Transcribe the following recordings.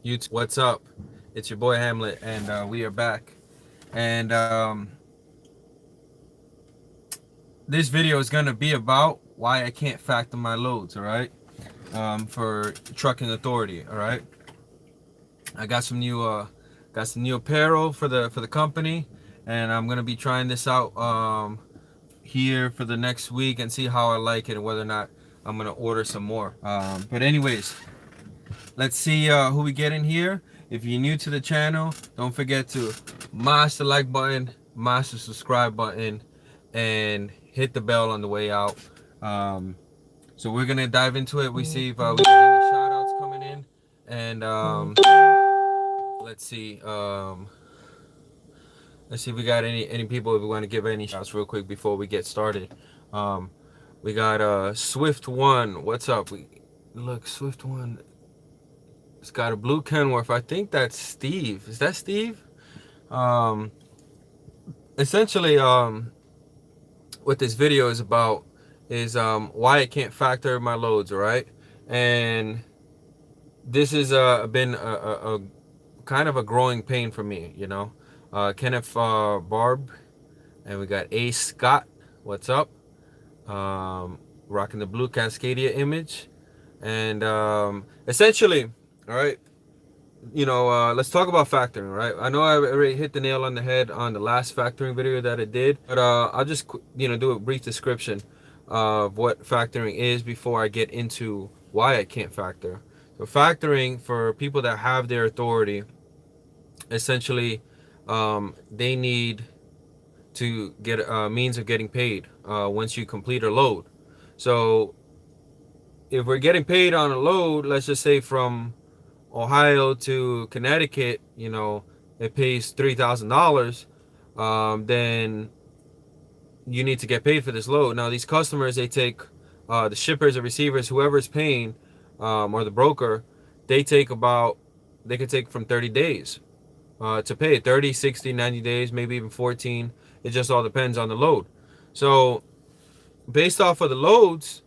YouTube. What's up? It's your boy Hamlet, and we are back. And this video is gonna be about why I can't factor my loads. All right, for trucking authority. All right, I got some new apparel for the company, and I'm gonna be trying this out here for the next week and see how I like it and whether or not I'm gonna order some more. But anyways, let's see who we get in here. If you're new to the channel, don't forget to mash the like button, mash the subscribe button, and hit the bell on the way out. So we're gonna dive into it. We see if we get any shout outs coming in. And let's see. Let's see if we got any people if we want to give any shout outs real quick before we get started. We got Swift One. What's up? Look, Swift One. It's got a blue Kenworth. I think that's Steve. Is that Steve? Um, Essentially, what this video is about is why I can't factor my loads, all right? And this has been a kind of a growing pain for me, you know. Kenneth Barb, and we got A. Scott. What's up? Rocking the blue Cascadia image. And essentially, all right, let's talk about factoring, right? I know I already hit the nail on the head on the last factoring video that I did, but I'll just, do a brief description of what factoring is before I get into why I can't factor. So factoring, for people that have their authority, essentially, they need to get a means of getting paid once you complete a load. So if we're getting paid on a load, let's just say from Ohio to Connecticut, it pays $3,000, then you need to get paid for this load. Now, these customers, they take the shippers, the receivers, whoever's paying, or the broker, they could take from 30 days to pay. 30, 60, 90 days, maybe even 14. It just all depends on the load. So based off of the loads,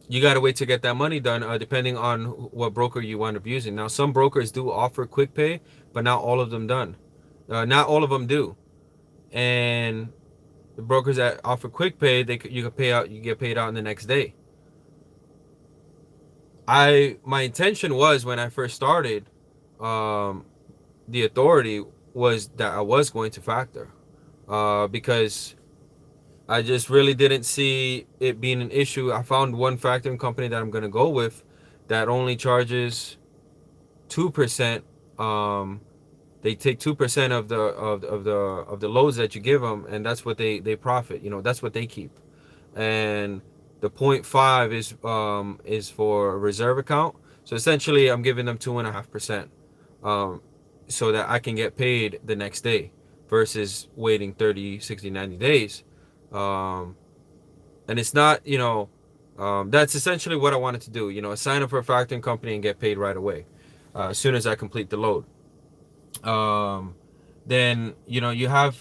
you got to wait to get that money done, depending on what broker you wind up using. Now, some brokers do offer quick pay, but not all of them not all of them do. And the brokers that offer quick pay, you get paid out in the next day. My intention was, when I first started the authority, was that I was going to factor, because I just really didn't see it being an issue. I found one factoring company that I'm going to go with that only charges 2%. They take 2% of the loads that you give them, and that's what they profit. That's what they keep. And the 0.5 is for a reserve account. So essentially, I'm giving them 2.5%, so that I can get paid the next day versus waiting 30, 60, 90 days. And it's not, that's essentially what I wanted to do, sign up for a factoring company and get paid right away, as soon as I complete the load. Then, you have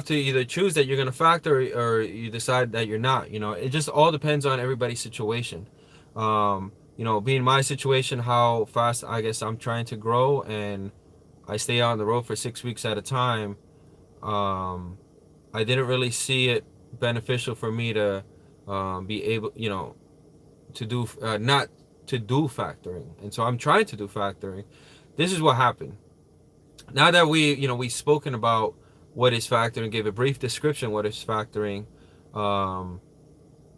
to either choose that you're going to factor, or you decide that you're not. It just all depends on everybody's situation. Being my situation, how fast I guess I'm trying to grow, and I stay on the road for 6 weeks at a time. I didn't really see it beneficial for me to be able, to do not to do factoring, and so I'm trying to do factoring. This is what happened. Now that we've spoken about what is factoring, gave a brief description what is factoring.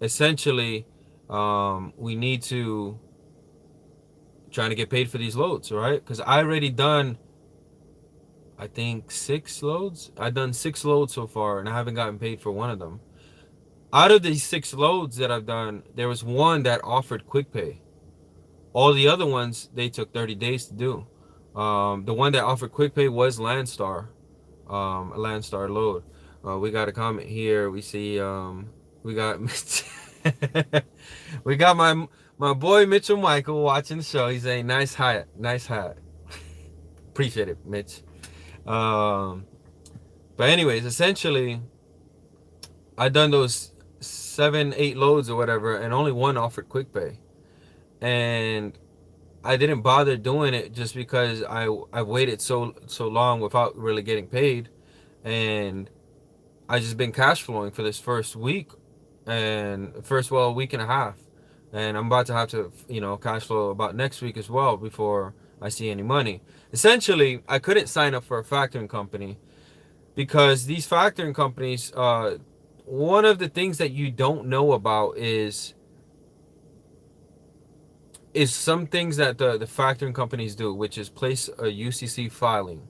Essentially, we need to trying to get paid for these loads, right? Because I already done, I think, 6 loads. I've done 6 loads so far, and I haven't gotten paid for one of them. Out of these 6 loads that I've done, there was one that offered quick pay. All the other ones, they took 30 days to do. The one that offered quick pay was Landstar, a Landstar load. We got a comment here. We see, we got we got my boy Mitchell Michael watching the show. He's saying, nice hat, nice hat. Appreciate it, Mitch. But anyways, essentially, I done those 7, 8 loads or whatever, and only one offered quick pay. And I didn't bother doing it just because I waited so long without really getting paid, and I just been cash flowing for this first week and first well week and a half, and I'm about to have to cash flow about next week as well before I see any money. Essentially, I couldn't sign up for a factoring company because these factoring companies, one of the things that you don't know about is some things that the factoring companies do, which is place a UCC filing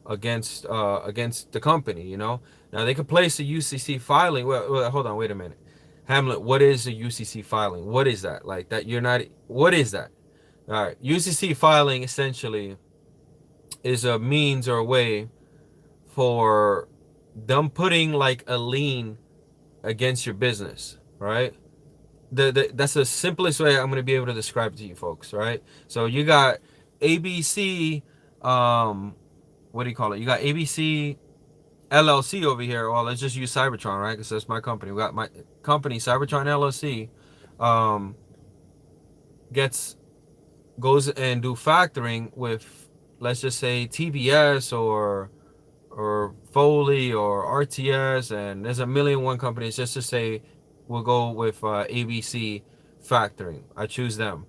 against the company. Now they could place a UCC filing. Well, hold on, wait a minute, Hamlet. What is a UCC filing? What is that? Like that? You're not. What is that? All right, UCC filing essentially is a means or a way for them putting like a lien against your business, right? That's the simplest way I'm going to be able to describe it to you folks, right? So you got ABC, what do you call it? You got ABC LLC over here. Well, let's just use Cybertron, right? Because that's my company. We got my company, Cybertron LLC, um, gets goes and do factoring with, let's just say, TBS or Foley or RTS, and there's a million one companies. Just to say, we'll go with ABC Factoring. I choose them.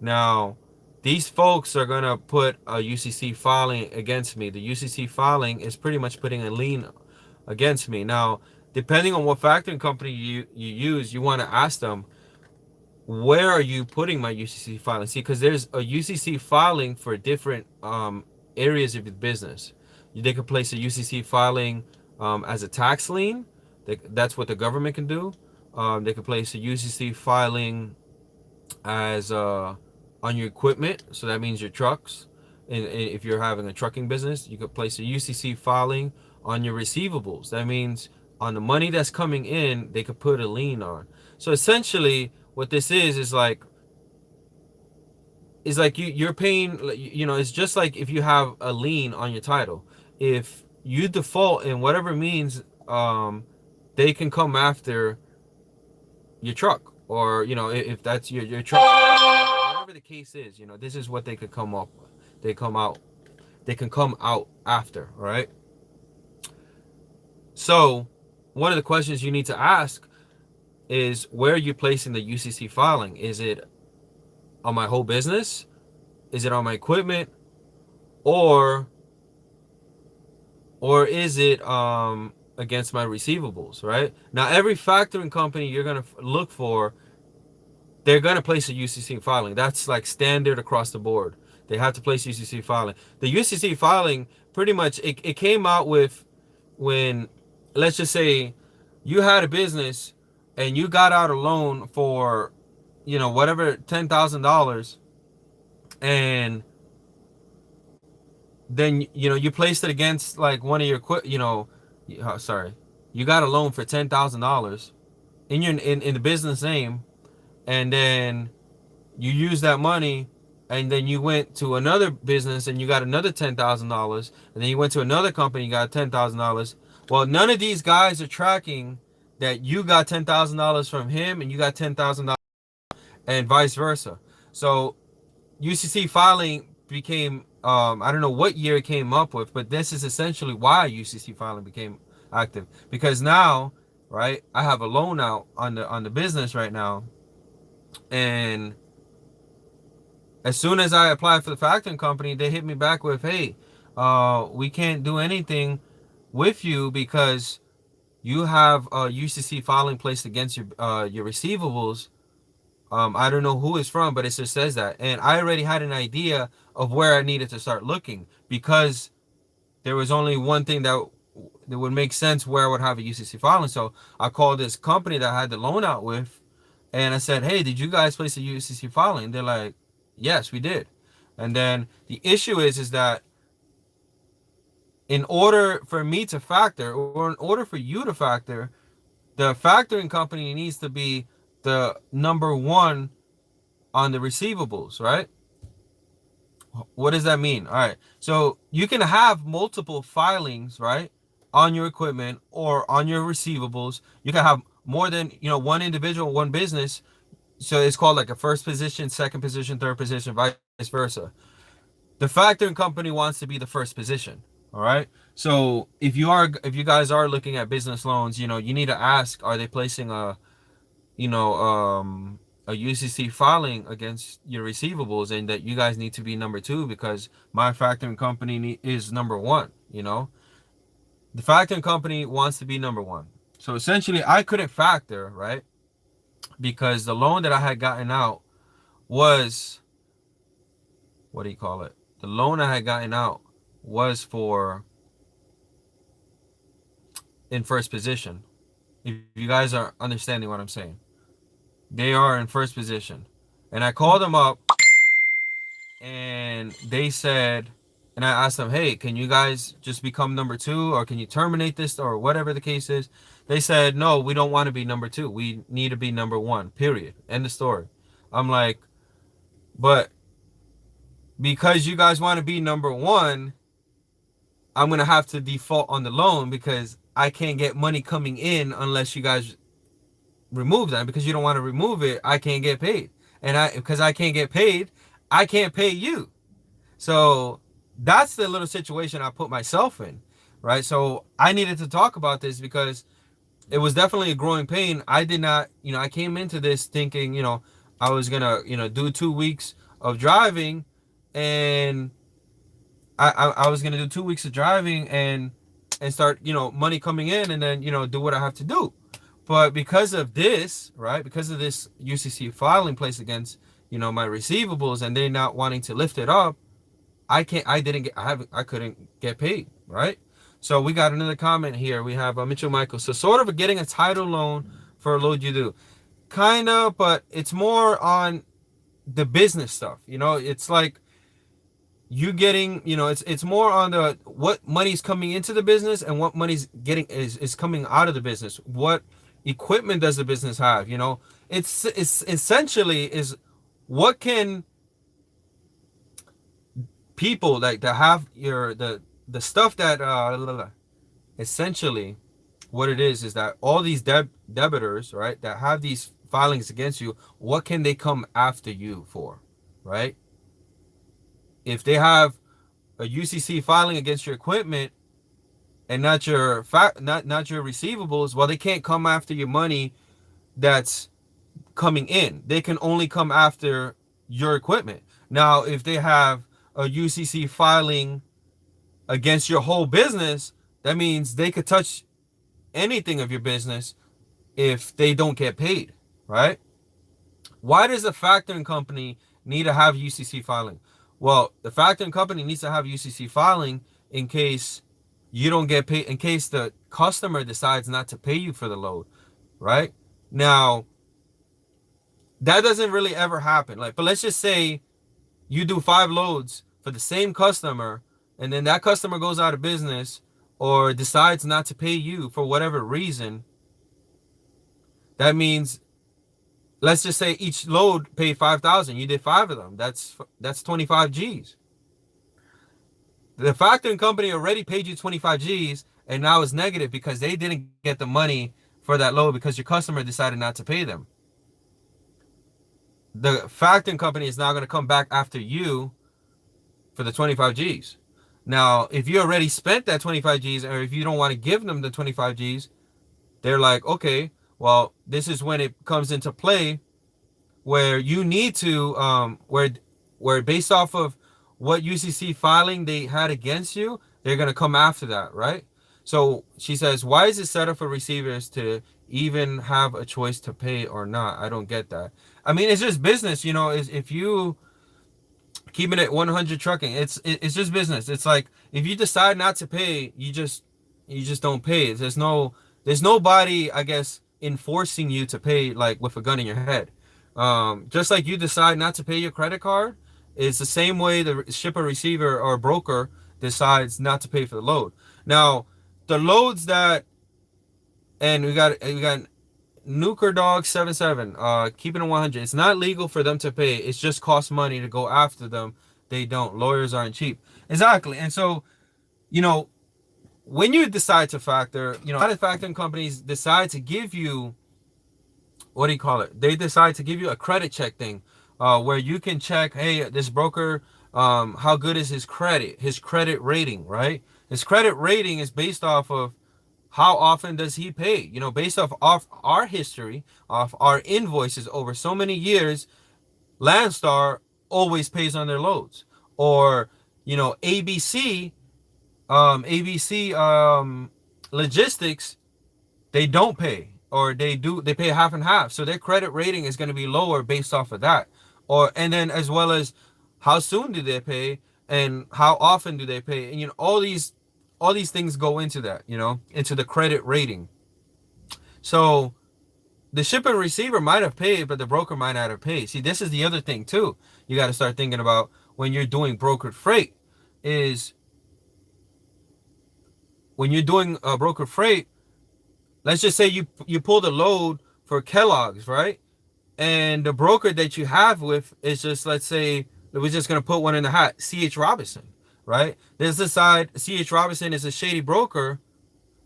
Now, these folks are gonna put a UCC filing against me. The UCC filing is pretty much putting a lien against me. Now, depending on what factoring company you use, you want to ask them, where are you putting my UCC filing? See, because there's a UCC filing for different areas of your business. They could place a UCC filing as a tax lien. That's what the government can do. They could place a UCC filing as on your equipment, so that means your trucks. And if you're having a trucking business, you could place a UCC filing on your receivables. That means on the money that's coming in, they could put a lien on. So essentially, what this is like you're paying. It's just like if you have a lien on your title. If you default in whatever means, they can come after your truck, or if that's your truck, whatever the case is. This is what they could come up with. They can come out after. All right. So one of the questions you need to ask is, where are you placing the UCC filing? Is it on my whole business? Is it on my equipment? Or is it against my receivables, right? Now, every factoring company you're going to look for, they're going to place a UCC filing. That's like standard across the board. They have to place UCC filing. The UCC filing, pretty much, it came out with when, let's just say, you had a business and you got out a loan for, whatever, $10,000, and then, you placed it against like one of your, sorry, you got a loan for $10,000 in the business name, and then you use that money, and then you went to another business and you got another $10,000, and then you went to another company, you got $10,000. Well, none of these guys are tracking that you got $10,000 from him and you got $10,000, and vice versa. So UCC filing became, I don't know what year it came up with, but this is essentially why UCC filing became active, because now, right, I have a loan out on the business right now, and as soon as I applied for the factoring company, they hit me back with, hey, we can't do anything with you because you have a UCC filing placed against your receivables. I don't know who it's from, but it just says that. And I already had an idea of where I needed to start looking, because there was only one thing that would make sense where I would have a UCC filing. So I called this company that I had the loan out with, and I said, hey, did you guys place a UCC filing? And they're like, yes, we did. And then the issue is that in order for me to factor, or in order for you to factor, the factoring company needs to be the number one on the receivables, right? What does that mean? All right. So you can have multiple filings, right, on your equipment or on your receivables. You can have more than, one individual, one business. So it's called like a first position, second position, third position, vice versa. The factoring company wants to be the first position. All right. So if you guys are looking at business loans, you need to ask, are they placing you know, a UCC filing against your receivables, and that you guys need to be number two because my factoring company is number one. The factoring company wants to be number one. So essentially, I couldn't factor, right? Because the loan that I had gotten out was, what do you call it? The loan I had gotten out was for in first position. If you guys are understanding what I'm saying, they are in first position. And I called them up and they said, and I asked them, hey, can you guys just become number two, or can you terminate this, or whatever the case is? They said, no, we don't want to be number two. We need to be number one, period. End of story. I'm like, but because you guys want to be number one, I'm going to have to default on the loan because I can't get money coming in unless you guys remove that. Because you don't want to remove it, I can't get paid. And because I can't get paid, I can't pay you. So that's the little situation I put myself in, right? So I needed to talk about this because it was definitely a growing pain. I did not, I came into this thinking, I was gonna, do 2 weeks of driving, and I was gonna do 2 weeks of driving and start, money coming in, and then, do what I have to do. But because of this, right? Because of this UCC filing place against, my receivables, and they not wanting to lift it up, I couldn't get paid, right? So we got another comment here. We have Mitchell Michael. So sort of getting a title loan for a load you do. Kind of, but it's more on the business stuff. It's like you getting, it's more on the what money's coming into the business and what money's getting is coming out of the business. What equipment does the business have? It's essentially is what can people like that have the stuff that essentially what it is that all these debitors, right, that have these filings against you, what can they come after you for, right? If they have a UCC filing against your equipment and not your not your receivables, well, they can't come after your money that's coming in. They can only come after your equipment. Now, if they have a UCC filing against your whole business, that means they could touch anything of your business if they don't get paid, right? Why does a factoring company need to have UCC filing? Well, the factoring company needs to have UCC filing in case you don't get paid, in case the customer decides not to pay you for the load, right? Now, that doesn't really ever happen. But let's just say you do 5 loads for the same customer, and then that customer goes out of business or decides not to pay you for whatever reason. That means, let's just say each load paid 5,000. You did 5 of them. That's 25 G's. The factoring company already paid you 25 G's, and now it's negative because they didn't get the money for that load because your customer decided not to pay them. The factoring company is now going to come back after you for the 25 G's. Now, if you already spent that 25 G's, or if you don't want to give them the 25 G's, they're like, okay, well, this is when it comes into play where you need to, where based off of what UCC filing they had against you, they're going to come after that, right? So she says, why is it set up for receivers to even have a choice to pay or not? I don't get that. I mean, it's just business, if you keeping it 100 trucking, it's just business. It's like, if you decide not to pay, you just don't pay. There's nobody, I guess, enforcing you to pay, like with a gun in your head. Just like you decide not to pay your credit card, it's the same way the shipper, receiver, or broker decides not to pay for the load. Now, the loads that, and we got Nuker Dog 77, keeping it 100. It's not legal for them to pay. It's just cost money to go after them. They don't. Lawyers aren't cheap. Exactly. And so, when you decide to factor, a lot of factoring companies decide to give you what do you call it? They decide to give you a credit check thing, where you can check, hey, this broker, how good is his credit rating, right? His credit rating is based off of how often does he pay, based off our history, off our invoices over so many years. Landstar always pays on their loads, or ABC, ABC logistics, they don't pay, or they pay half and half, so their credit rating is going to be lower based off of that. Or and then as well as how soon do they pay, and how often do they pay, and all these things go into that, into the credit rating. So the shipper and receiver might have paid, but the broker might not have paid. See, this is the other thing too. You got to start thinking about when you're doing brokered freight. Is when you're doing a brokered freight, let's just say you pull the load for Kellogg's, right? And the broker that you have with is just, let's say, we're just gonna put one in the hat, C.H. Robinson, right? There's this side, C.H. Robinson is a shady broker,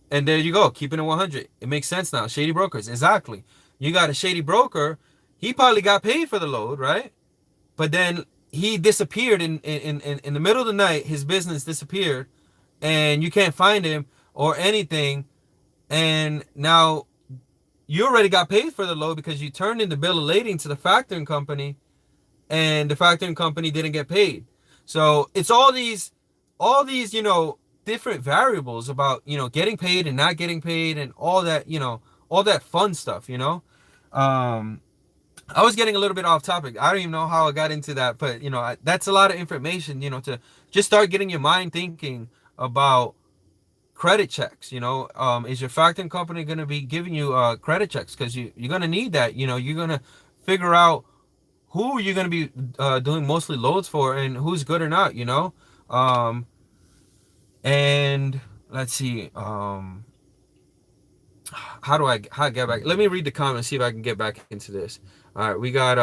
and there you go, keeping it 100. It makes sense now. Shady brokers, exactly. You got a shady broker. He probably got paid for the load, right? But then he disappeared in the middle of the night. His business disappeared, and you can't find him or anything. And now you already got paid for the load because you turned in the bill of lading to the factoring company, and the factoring company didn't get paid. So it's all these different variables about getting paid and not getting paid, and all that fun stuff. I was getting a little bit off topic. I don't even know how I got into that, but that's a lot of information, to just start getting your mind thinking about credit checks. Is your factoring company going to be giving you credit checks? Because you're going to need that. You're going to figure out who you're going to be doing mostly loads for, and who's good or not. And let's see. How get back? Let me read the comments, see if I can get back into this. All right, we got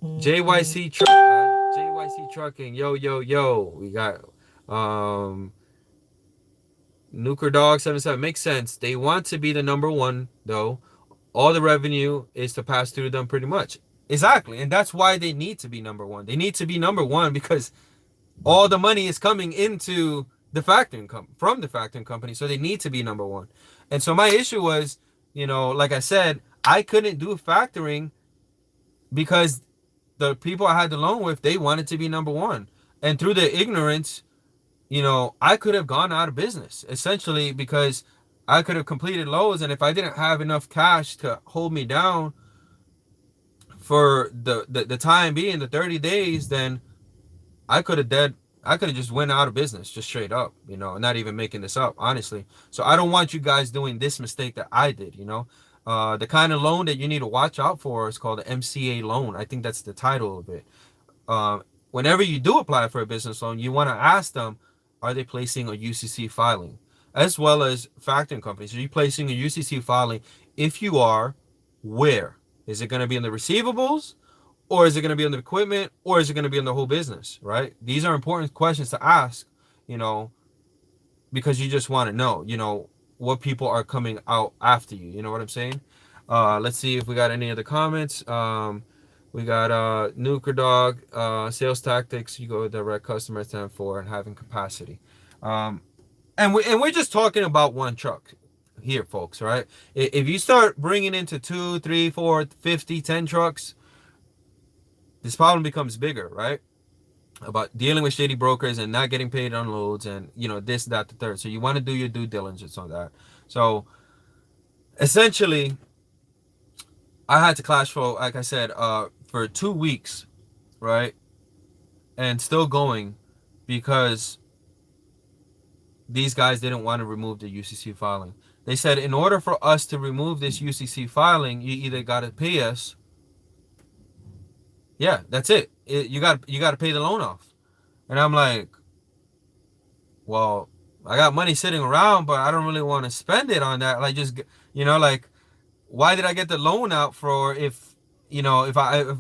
JYC trucking. Yo yo yo. We got Nuker Dog 77. Makes sense. They want to be the number one though. All the revenue is to pass through them pretty much. Exactly, and that's why they need to be number one. They need to be number one because all the money is coming into the from the factoring company, so they need to be number one. And so my issue was, like I said, I couldn't do factoring because the people I had the loan with, they wanted to be number one. And through their ignorance, I could have gone out of business essentially, because I could have completed loads, and if I didn't have enough cash to hold me down for the time being, the 30 days, then I could have just went out of business, just straight up, not even making this up, honestly. So I don't want you guys doing this mistake that I did. The kind of loan that you need to watch out for is called an MCA loan. I think that's the title of it. Whenever you do apply for a business loan, you want to ask them, are they placing a UCC filing? As well as factoring companies, are you placing a UCC filing? If you are, where? Is it going to be in the receivables? Or is it going to be on the equipment? Or is it going to be on the whole business, right? These are important questions to ask, because you just want to know, what people are coming out after you. You know what I'm saying? Let's see if we got any other comments. We got Nuker Dog, sales tactics. You go direct customer 10-4 and having capacity. And we're just talking about one truck here, folks, right? If you start bringing into 2, 3, 4, 50, 10 trucks, this problem becomes bigger, right? About dealing with shady brokers and not getting paid on loads, and this, that, the third. So you want to do your due diligence on that. So essentially, I had to cash flow, like I said, for 2 weeks, right? And still going, because these guys didn't want to remove the UCC filing. They said, in order for us to remove this UCC filing, you either got to pay us. Yeah, that's it. You got to pay the loan off. And I'm like, well, I got money sitting around, but I don't really want to spend it on that. Like, just, like, why did I get the loan out for if I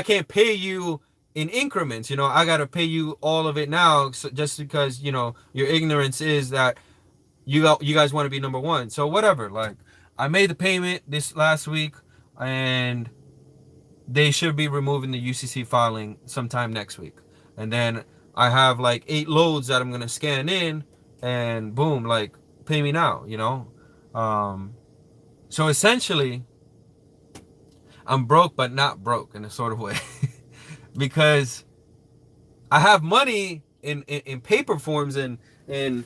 can't pay you in increments? I got to pay you all of it now, so just because, your ignorance is that you guys want to be number one. So whatever, like, I made the payment this last week. and they should be removing the UCC filing sometime next week. And then I have like 8 loads that I'm gonna scan in, and boom, like pay me now, you know. So essentially, I'm broke but not broke in a sort of way, because I have money in paper forms and in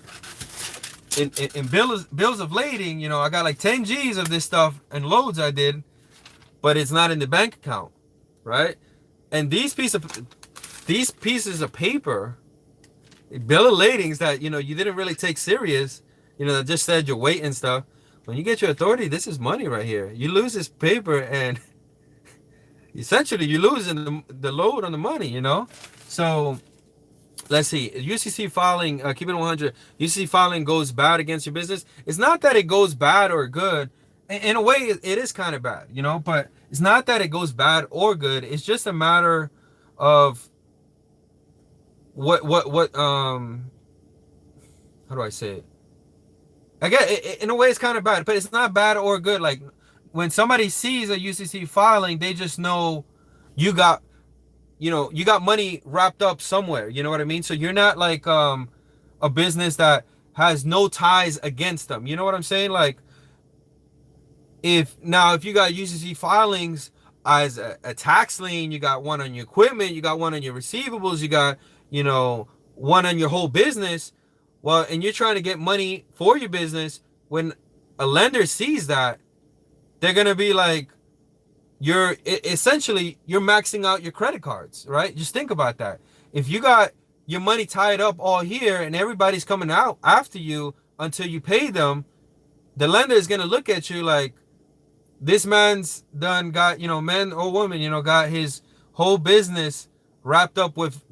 bills of lading. You know, I got like 10 G's of this stuff and loads I did, but it's not in the bank account, right? And these pieces of paper, bill of ladings that you didn't really take serious, that just said your weight and stuff. When you get your authority, this is money right here. You lose this paper, and essentially you're losing the load on the money, So let's see. UCC filing, keep it 100. UCC filing goes bad against your business. It's not that it goes bad or good. In a way, it is kind of bad, but it's not that it goes bad or good. It's just a matter of what how do I say it? I guess in a way it's kind of bad, but it's not bad or good. Like when somebody sees a UCC filing, they just know you got you got money wrapped up somewhere. You know what I mean? So you're not like a business that has no ties against them. You know what I'm saying? Like if you got UCC filings as a tax lien, you got one on your equipment, you got one on your receivables, you got one on your whole business. Well, and you're trying to get money for your business. When a lender sees that, they're gonna be like, you're maxing out your credit cards, right? Just think about that. If you got your money tied up all here and everybody's coming out after you until you pay them, the lender is gonna look at you like, this man's done got, man or woman, got his whole business wrapped up with,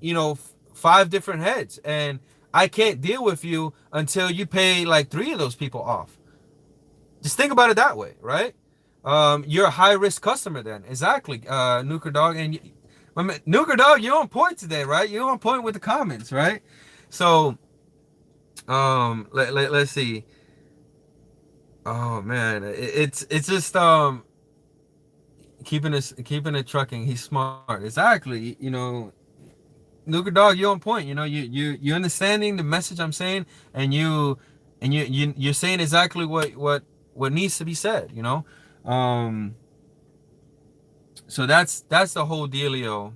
5 different heads, and I can't deal with you until you pay like 3 of those people off. Just think about it that way, right? You're a high risk customer then. Exactly. Nuker Dog, and Nuker Dog, you're on point today, right? You're on point with the comments, right? So let's see. Oh man, it's just keeping it trucking. He's smart. Exactly. Nuker Dog, you're on point. You're understanding the message I'm saying, and you're saying exactly what needs to be said. So that's the whole dealio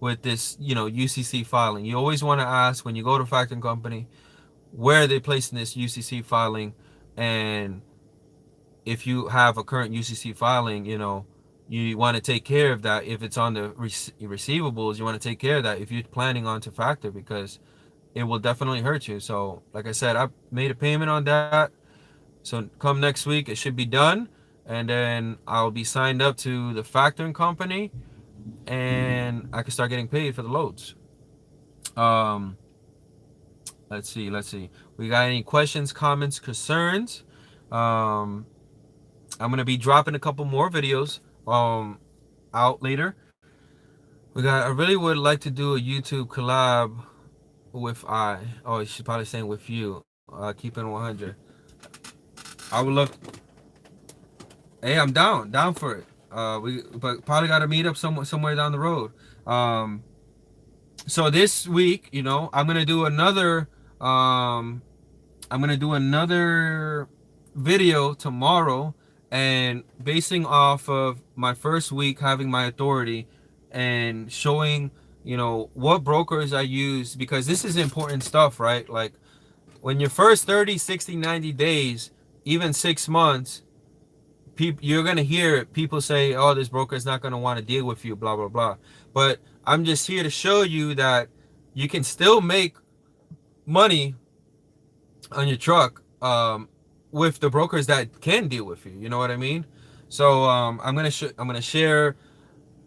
with this, UCC filing. You always want to ask when you go to factoring company, where are they placing this UCC filing, and if you have a current UCC filing, you want to take care of that. If it's on the receivables, you want to take care of that if you're planning on to factor, because it will definitely hurt you. So like I said, I made a payment on that. So come next week, it should be done. And then I'll be signed up to the factoring company, and I can start getting paid for the loads. Let's see. We got any questions, comments, concerns? I'm gonna be dropping a couple more videos out later. I really would like to do a YouTube collab with she's probably saying with you. Keeping 100. I would love. Hey, I'm down for it. But probably got to meet up somewhere down the road. So this week, I'm gonna do another. I'm gonna do another video tomorrow, and basing off of my first week having my authority and showing what brokers I use, because this is important stuff, right? Like when your first 30, 60, 90 days, even 6 months, you're gonna hear people say, oh, this broker is not gonna want to deal with you, blah blah blah. But I'm just here to show you that you can still make money on your truck with the brokers that can deal with you. You know what I mean? So I'm gonna share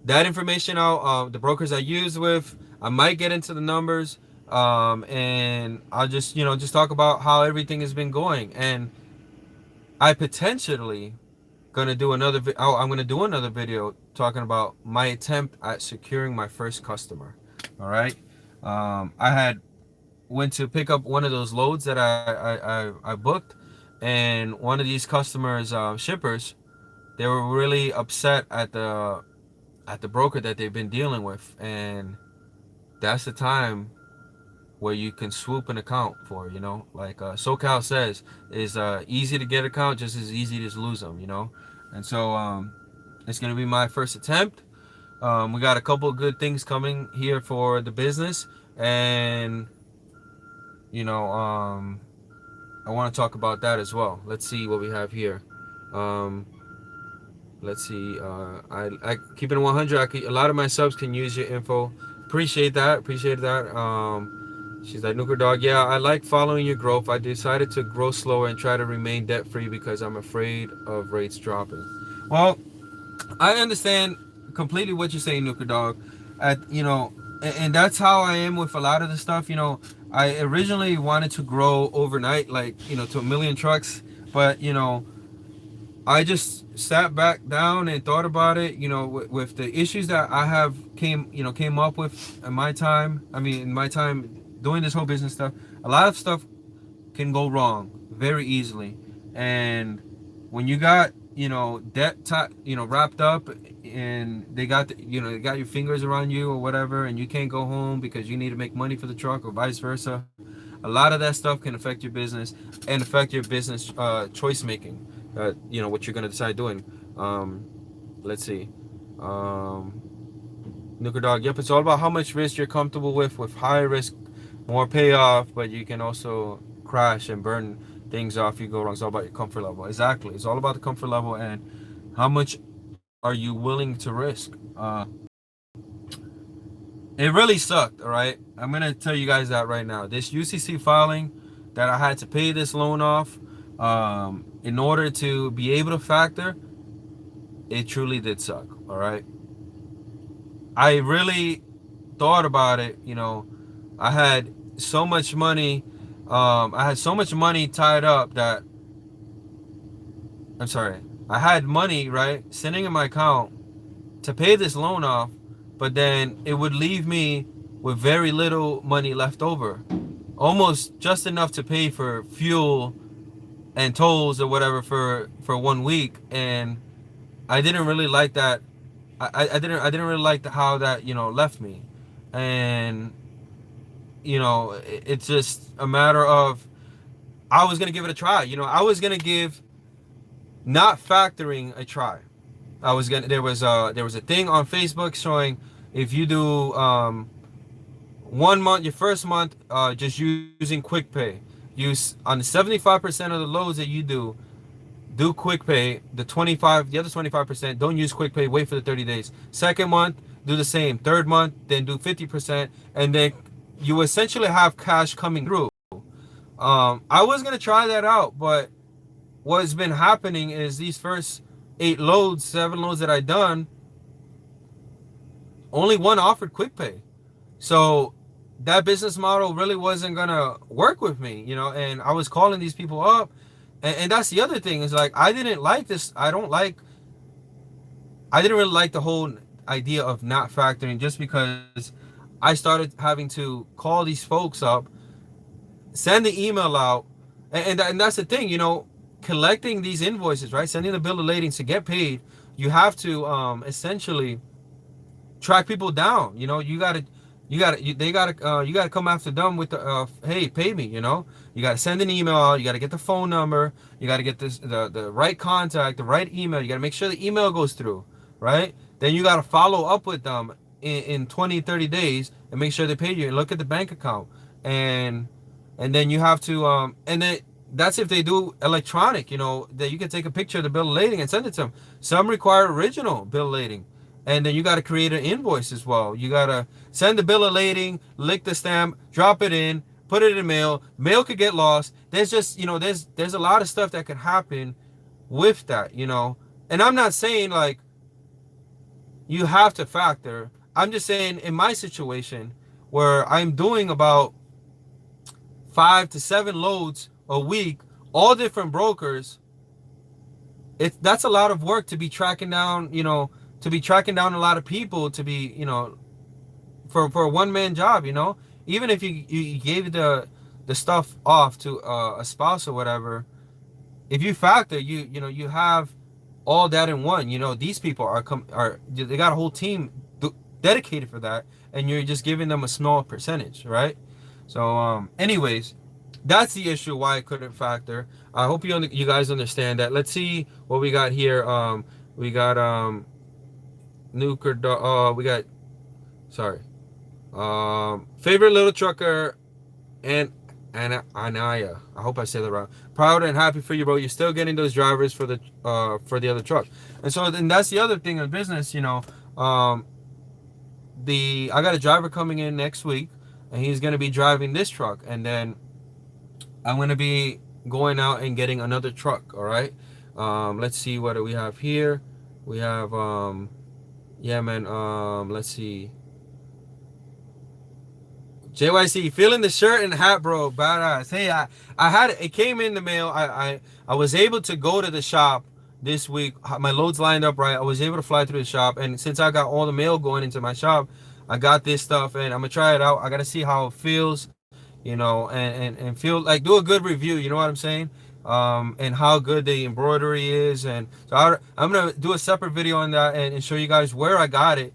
that information out. The brokers I use with. I might get into the numbers, and I'll just just talk about how everything has been going. And I potentially gonna do another. I'm gonna do another video talking about my attempt at securing my first customer. All right. I went to pick up one of those loads that I booked, and one of these customers, shippers, they were really upset at the broker that they've been dealing with, and that's the time where you can swoop an account for, like SoCal says, is easy to get account, just as easy to lose them. And so it's gonna be my first attempt. We got a couple of good things coming here for the business, and you know, I want to talk about that as well. Let's see what we have here. Um, let's see. I keep it 100. A lot of my subs can use your info. Appreciate that. Appreciate that. She's like, Nuker Dog. Yeah, I like following your growth. I decided to grow slower and try to remain debt free because I'm afraid of rates dropping. Well, I understand completely what you're saying, Nuka Dog. And that's how I am with a lot of the stuff. I originally wanted to grow overnight, like to a million trucks, but I just sat back down and thought about it. With the issues that I have came up with in my time. I mean, in my time doing this whole business stuff, a lot of stuff can go wrong very easily, and when you got debt wrapped up, and they got your fingers around you or whatever, and you can't go home because you need to make money for the truck or vice versa. A lot of that stuff can affect your business and affect your business choice making, what you're going to decide doing. Let's see. Nuka Dog, yep, it's all about how much risk you're comfortable with high risk, more payoff, but you can also crash and burn things off you go wrong. It's all about your comfort level. Exactly. It's all about the comfort level and how much are you willing to risk. It really sucked, all right? I'm going to tell you guys that right now. This UCC filing that I had to pay this loan off in order to be able to factor, it truly did suck, all right? I really thought about it. I had so much money. I had so much money tied up that, I'm sorry, I had money, right, sitting in my account to pay this loan off, but then it would leave me with very little money left over, almost just enough to pay for fuel and tolls or whatever for 1 week. And I didn't really like that. I didn't really like how that left me. And it's just a matter of, I was gonna give it a try. I was gonna give not factoring a try. There was a thing on Facebook showing, if you do 1 month, your first month, just using quick pay, use on 75% of the loads that you do quick pay. The other 25%, don't use quick pay, wait for the 30 days. Second month, do the same. Third month, then do 50%, and then you essentially have cash coming through. I was gonna try that out, but what's been happening is these first 7 loads that I done, only one offered quick pay. So that business model really wasn't gonna work with me, and I was calling these people up, and that's the other thing, is like, I didn't like this. I didn't really like the whole idea of not factoring, just because I started having to call these folks up, send the email out, and that's the thing, collecting these invoices, right? Sending the bill of lading to get paid. You have to essentially track people down. You gotta come after them with the hey, pay me. You gotta send an email out. You gotta get the phone number. You gotta get the right contact, the right email. You gotta make sure the email goes through, right? Then you gotta follow up with them in 20, 30 days and make sure they pay you, and look at the bank account, and then you have to and then that's if they do electronic, that you can take a picture of the bill of lading and send it to them. Some require original bill of lading, and then you got to create an invoice as well. You got to send the bill of lading, lick the stamp, drop it in, put it in mail. Mail could get lost. There's just, there's a lot of stuff that could happen with that, and I'm not saying like you have to factor. I'm just saying, in my situation where I'm doing about 5 to 7 loads a week, all different brokers, that's a lot of work to be tracking down, a lot of people, to be, for a one-man job, even if you gave the stuff off to a spouse or whatever. If you factor, you have all that in one. You know, these people are they got a whole team dedicated for that, and you're just giving them a small percentage, right? So, anyways, that's the issue why I couldn't factor. I hope you guys understand that. Let's see what we got here. We got nuker. We got sorry. Favorite little trucker and Anaya. I hope I said that right. Proud and happy for you, bro. You're still getting those drivers for the other truck. And so then that's the other thing in business, you know. I got a driver coming in next week, and he's gonna be driving this truck, and then I'm gonna be going out and getting another truck. All right. Let's see what do we have here. We have yeah, man. Let's see. JYC, feeling the shirt and hat, bro. Badass. Hey, I had it came in the mail. I was able to go to the shop this week. My loads lined up right. I was able to fly through the shop, and since I got all the mail going into my shop, I got this stuff, and I'm gonna try it out. I gotta see how it feels, you know, and feel like do a good review. You know what I'm saying? And how good the embroidery is, and so I'm gonna do a separate video on that and show you guys where I got it.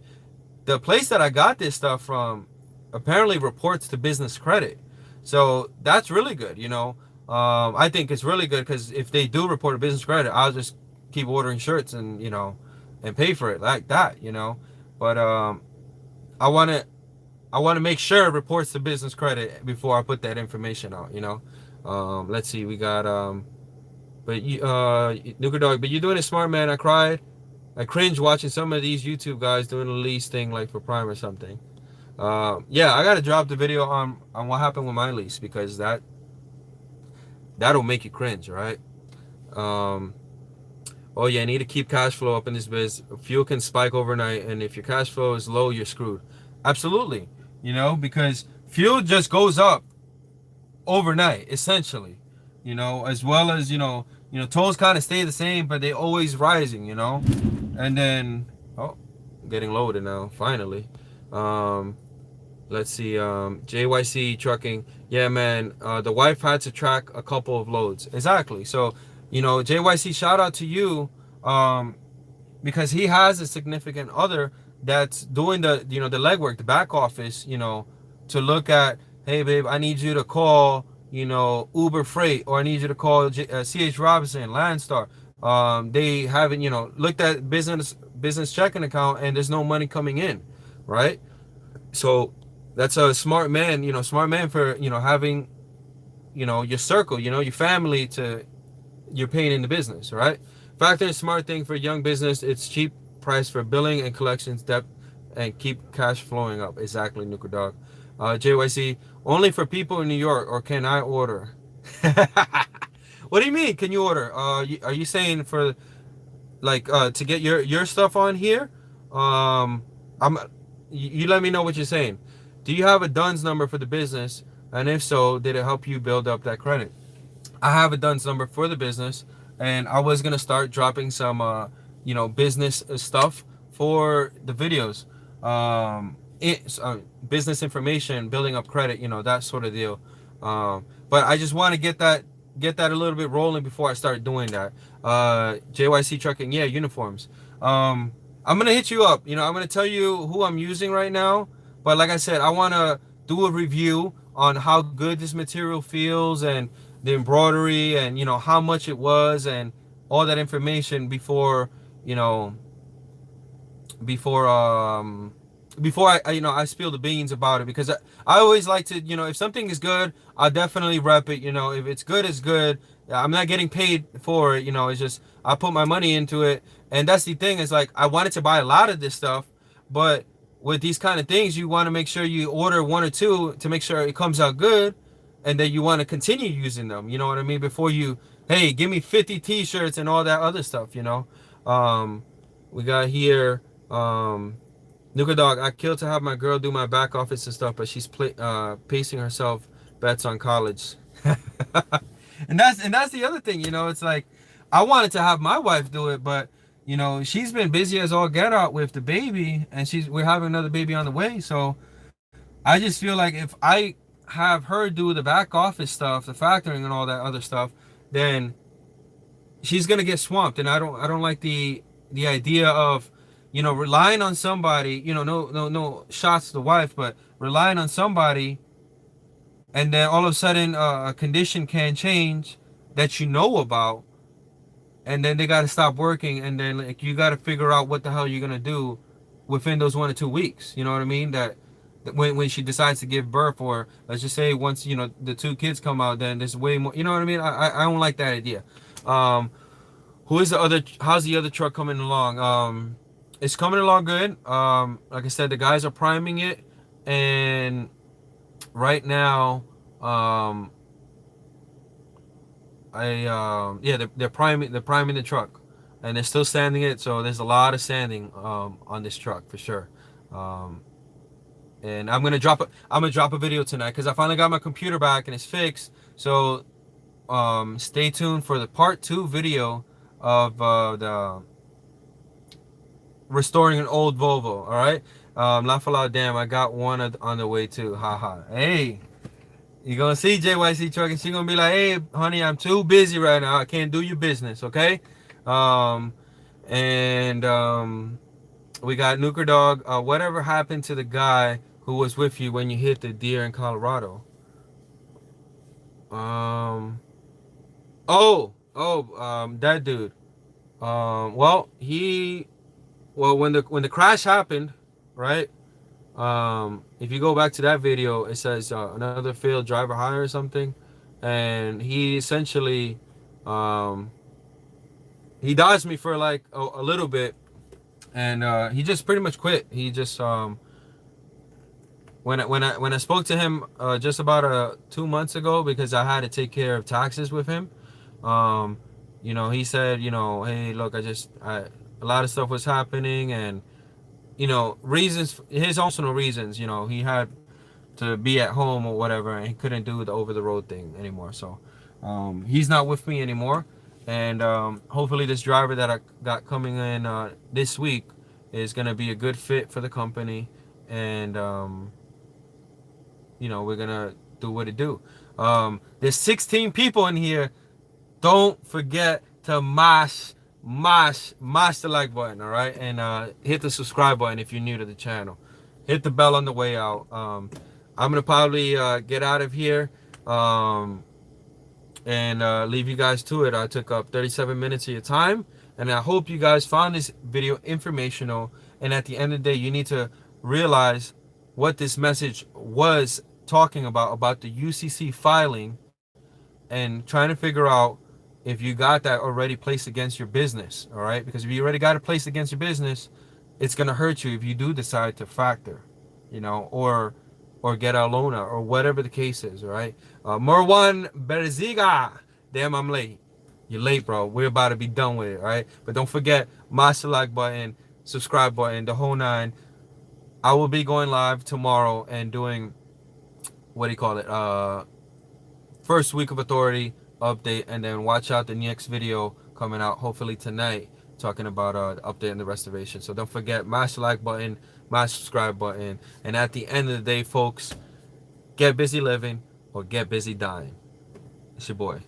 The place that I got this stuff from apparently reports to business credit. So that's really good, you know. I think it's really good because if they do report to business credit, I'll just keep ordering shirts and, you know, and pay for it like that, you know. But I want to I want to make sure it reports to business credit before I put that information out, you know. Let's see, we got but you Nuka Dog, but you're doing it smart, man. I cringe watching some of these YouTube guys doing the lease thing like for Prime or something. Yeah, I gotta drop the video on what happened with my lease because that'll make you cringe, right? Um, oh yeah, I need to keep cash flow up in this biz. Fuel can spike overnight, and if your cash flow is low, you're screwed. Absolutely, you know, because fuel just goes up overnight, essentially, you know, as well as tolls kind of stay the same, but they always rising, you know, and then oh, getting loaded now, finally. Um, Let's see, JYC trucking. Yeah, man. The wife had to track a couple of loads. Exactly. So, you know, JYC, shout out to you, because he has a significant other that's doing the legwork, the back office, you know, to look at, hey, babe, I need you to call, Uber Freight, or I need you to call CH Robinson, Landstar. They haven't, looked at business checking account, and there's no money coming in, right? So that's a smart man for, having, your circle, your family to you're paying in the business, right? Factoring is a smart thing for young business. It's cheap price for billing and collections depth and keep cash flowing up. Exactly, Nuka Dog. JYC, only for people in New York, or can I order? What do you mean? Can you order? Are you saying for like to get your stuff on here? I'm you let me know what you're saying. Do you have a DUNS number for the business? And if so, did it help you build up that credit? I have a DUNS number for the business, and I was gonna start dropping some business stuff for the videos. Business information, building up credit, that sort of deal. But I just want to get that a little bit rolling before I start doing that. JYC trucking, yeah, uniforms. I'm gonna hit you up. I'm gonna tell you who I'm using right now. But like I said, I want to do a review on how good this material feels and the embroidery and how much it was and all that information before you know before I spill the beans about it, because I always like to, if something is good, I'll definitely rep it. If it's good, it's good. I'm not getting paid for it. It's just I put my money into it, and that's the thing. Is like I wanted to buy a lot of this stuff, but with these kind of things, you want to make sure you order one or two to make sure it comes out good, and then you want to continue using them. You know what I mean? Before you, hey, give me 50 T-shirts and all that other stuff. We got here. Nuka Dog, I killed to have my girl do my back office and stuff, but she's pacing herself bets on college. and that's the other thing, it's like I wanted to have my wife do it, but she's been busy as all get out with the baby, and we're having another baby on the way. So I just feel like if I have her do the back office stuff, the factoring and all that other stuff, then she's gonna get swamped, and I don't like the idea of, relying on somebody. No shots to the wife, but relying on somebody, and then all of a sudden a condition can change that you know about, and then they got to stop working, and then like you got to figure out what the hell you're gonna do within those 1 or 2 weeks. You know what I mean? That when she decides to give birth, or let's just say once the two kids come out, then there's way more. You know what I mean? I don't like that idea. Um, who is the other? How's the other truck coming along? It's coming along good. Like I said, the guys are priming it, and right now, um, yeah, they're priming the truck, and they're still sanding it. So there's a lot of sanding on this truck for sure. Um, and I'm gonna drop a video tonight because I finally got my computer back and it's fixed. So stay tuned for the part 2 video of the restoring an old Volvo. All right. Laugh aloud. Damn, I got one on the way too. Haha. Hey. You gonna see JYC truck and she gonna be like, hey, honey, I'm too busy right now. I can't do your business, okay? Um, and we got Nuker Dog. Whatever happened to the guy who was with you when you hit the deer in Colorado? Um, that dude. Well, when the crash happened, right? If you go back to that video, it says another failed driver hire or something, and he essentially, um, he dodged me for like a little bit, and he just pretty much quit. He just when I spoke to him just about 2 months ago, because I had to take care of taxes with him. um, he said, hey, look, a lot of stuff was happening, and reasons, his own personal reasons. He had to be at home or whatever, and he couldn't do the over the road thing anymore. So he's not with me anymore, and hopefully this driver that I got coming in this week is gonna be a good fit for the company, and we're gonna do what it do. There's 16 people in here. Don't forget to mash the like button, all right, and hit the subscribe button if you're new to the channel. Hit the bell on the way out. I'm gonna probably get out of here and leave you guys to it. I took up 37 minutes of your time, and I hope you guys found this video informational. And at the end of the day, you need to realize what this message was talking about the UCC filing, and trying to figure out if you got that already placed against your business. All right, because if you already got it placed against your business, it's gonna hurt you if you do decide to factor, or get a loaner, or whatever the case is. All right. Marwan Berziga. Damn, I'm late. You're late, bro. We're about to be done with it. All right. But don't forget my like button, subscribe button, the whole nine. I will be going live tomorrow and doing, what do you call it? First week of authority update, and then watch out the next video coming out hopefully tonight, talking about the update and the restoration. So don't forget, mash the like button, mash subscribe button, and at the end of the day, folks, get busy living or get busy dying. It's your boy.